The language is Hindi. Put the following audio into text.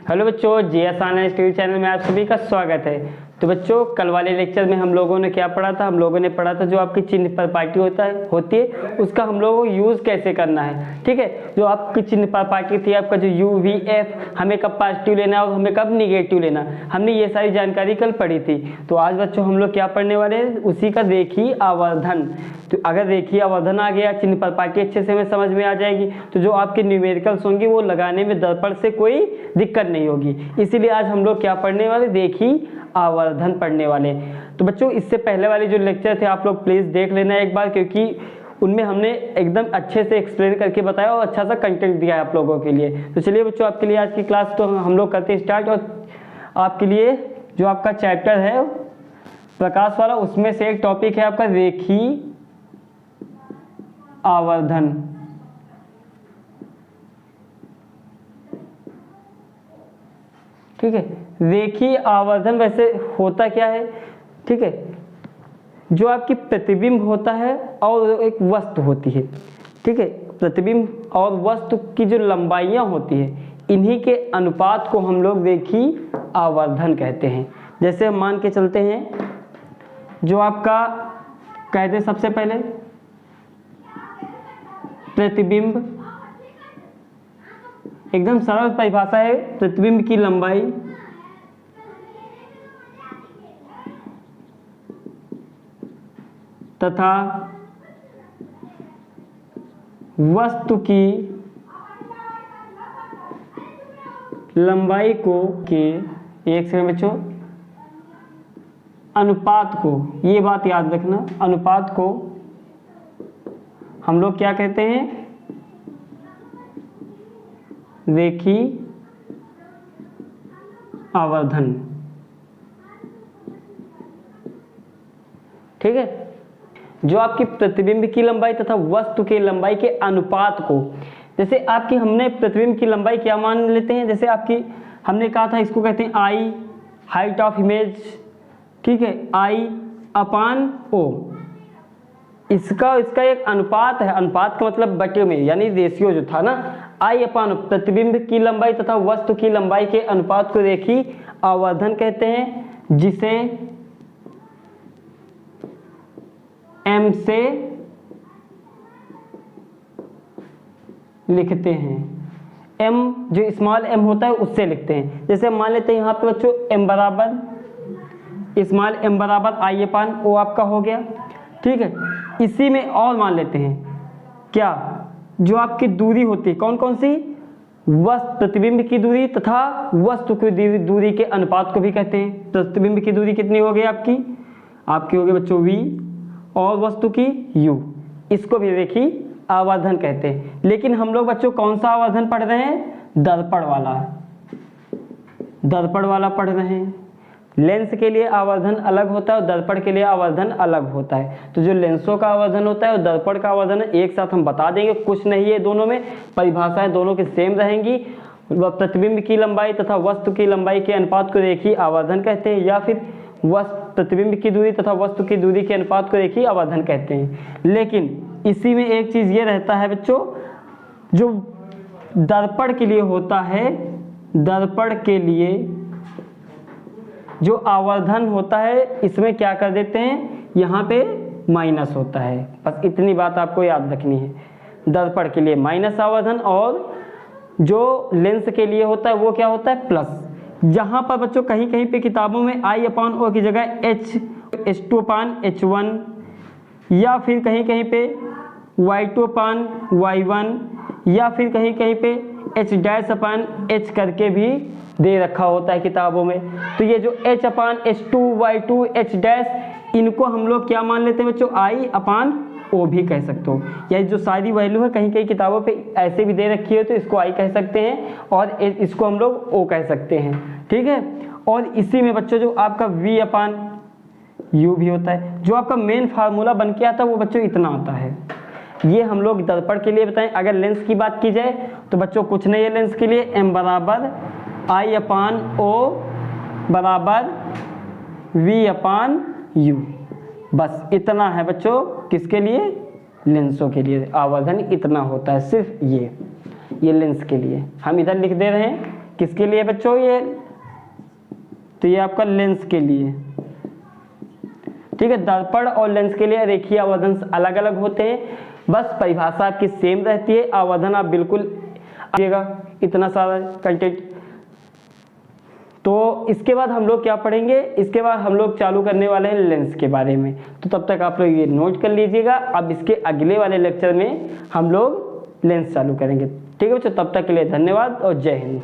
हेलो बच्चों, जीएस ऑनलाइन स्टडी चैनल में आप सभी का स्वागत है। तो बच्चों, कल वाले लेक्चर में हम लोगों ने क्या पढ़ा था? हम लोगों ने पढ़ा था जो आपकी चिन्ह प्रॉपर्टी होती है उसका हम लोगों को यूज़ कैसे करना है। ठीक है, जो आपकी चिन्ह प्रॉपर्टी थी, आपका जो यू वी एफ, हमें कब पॉजिटिव लेना है और हमें कब निगेटिव लेना, हमने ये सारी जानकारी कल पढ़ी थी। तो आज बच्चों हम लोग क्या पढ़ने वाले हैं? उसी का रेखीय आवर्धन। तो अगर रेखीय आवर्धन आ गया, चिन्ह प्रॉपर्टी अच्छे से हमें समझ में आ जाएगी, तो जो आपके न्यूमेरिकल्स होंगे वो लगाने में दर्पण से कोई दिक्कत नहीं होगी। इसीलिए आज हम लोग क्या पढ़ने वाले? रेखीय आवर्धन पढ़ने वाले। तो बच्चों, इससे पहले वाले जो लेक्चर थे आप लोग प्लीज देख लेना एक बार, क्योंकि उनमें हमने एकदम अच्छे से एक्सप्लेन करके बताया और अच्छा सा कंटेंट दिया है आप लोगों के लिए। तो चलिए बच्चों, आपके लिए आज की क्लास तो हम लोग करते हैं स्टार्ट। और आपके लिए जो आपका चैप्टर है प्रकाश वाला, उसमें से एक टॉपिक है आपका रेखीय आवर्धन। ठीक है, रेखीय आवर्धन वैसे होता क्या है? ठीक है, जो आपकी प्रतिबिंब होता है और एक वस्तु होती है। ठीक है, प्रतिबिंब और वस्तु की जो लंबाइयां होती है, इन्हीं के अनुपात को हम लोग रेखीय आवर्धन कहते हैं। जैसे हम मान के चलते हैं, जो आपका कहते हैं सबसे पहले प्रतिबिंब, एकदम सरल परिभाषा है, प्रतिबिंब की लंबाई तथा वस्तु की लंबाई को के, एक सेकंड बच्चों, अनुपात को, ये बात याद रखना, अनुपात को हम लोग क्या कहते हैं? रेखीय आवर्धन। ठीक है, जो आपकी प्रतिबिंब की लंबाई तथा वस्तु की लंबाई के अनुपात को, जैसे आपकी हमने प्रतिबिंब की लंबाई क्या मान लेते हैं? जैसे आपकी हमने कहा था, इसको कहते हैं आई, हाइट ऑफ इमेज। ठीक है, आई अपान ओ, इसका एक अनुपात है। अनुपात का मतलब बटे में, यानी रेशियो जो था ना, आई अपान प्रतिबिंब की लंबाई तथा वस्तु की लंबाई के अनुपात को रेखीय आवर्धन कहते हैं, जिसे एम से लिखते हैं। एम जो स्मॉल एम होता है उससे लिखते हैं। जैसे मान लेते हैं यहाँ पे बच्चों, एम बराबर स्मॉल एम बराबर आई अपान ओ आपका हो गया। ठीक है, इसी में और मान लेते हैं क्या, जो आपकी दूरी होती है, कौन कौन सी? प्रतिबिंब की दूरी तथा वस्तु की दूरी के अनुपात को भी कहते हैं। प्रतिबिंब की दूरी कितनी हो गई आपकी हो गई बच्चों v, और वस्तु की u, इसको भी रेखीय आवर्धन कहते हैं। लेकिन हम लोग बच्चों कौन सा आवर्धन पढ़ रहे हैं? दर्पण वाला पढ़ रहे हैं। लेंस के लिए आवर्धन अलग होता है और दर्पण के लिए आवर्धन अलग होता है। तो जो लेंसों का आवर्धन होता है और दर्पण का आवर्धन एक साथ हम बता देंगे, कुछ नहीं है, दोनों में परिभाषाएं दोनों की सेम रहेंगी। प्रतिबिंब की लंबाई तथा वस्तु की लंबाई के अनुपात को रेखीय आवर्धन कहते हैं, या फिर प्रतिबिंब की दूरी तथा वस्तु की दूरी के अनुपात को रेखीय आवर्धन कहते हैं। लेकिन इसी में एक चीज ये रहता है बच्चों, जो दर्पण के लिए होता है, दर्पण के लिए जो आवर्धन होता है, इसमें क्या कर देते हैं, यहाँ पे माइनस होता है। बस इतनी बात आपको याद रखनी है। दर्पण के लिए माइनस आवर्धन, और जो लेंस के लिए होता है वो क्या होता है? प्लस। जहाँ पर बच्चों कहीं कहीं पे किताबों में आई अपान ओ की जगह H2 अपान H1, या फिर कहीं कहीं पे Y2 अपान Y1, या फिर कहीं कहीं पे H डैश अपान H करके भी दे रखा होता है किताबों में। तो ये जो H अपान H2, Y2, H डैश, इनको हम लोग क्या मान लेते हैं बच्चों? I अपान O भी कह सकते हो। यह जो सारी वैल्यू है कहीं कहीं किताबों पे ऐसे भी दे रखी है, तो इसको I कह सकते हैं और इसको हम लोग O कह सकते हैं। ठीक है, और इसी में बच्चों जो आपका V अपान U भी होता है। जो आपका मेन फार्मूला बन के आता है वो बच्चों इतना आता है। ये हम लोग दर्पण के लिए बताएं। अगर लेंस की बात की जाए तो बच्चों कुछ नहीं है लेंस के लिए, m बराबर I अपान O बराबर V अपान U, बस इतना है बच्चों। किसके लिए? लेंसों के लिए आवर्धन इतना होता है, सिर्फ ये लेंस के लिए। हम इधर लिख दे रहे हैं किसके लिए बच्चों ये, तो ये आपका लेंस के लिए, ठीक है। दर्पण और लेंस के लिए रेखीय आवर्धन अलग अलग होते हैं, बस परिभाषा आपकी सेम रहती है। आवर्धन आप बिल्कुल आइएगा, इतना सारा कंटेंट। तो इसके बाद हम लोग क्या पढ़ेंगे, इसके बाद हम लोग चालू करने वाले हैं लेंस के बारे में। तो तब तक आप लोग ये नोट कर लीजिएगा। अब इसके अगले वाले लेक्चर में हम लोग लेंस चालू करेंगे, ठीक है बच्चों। तब तक के लिए धन्यवाद और जय हिंद।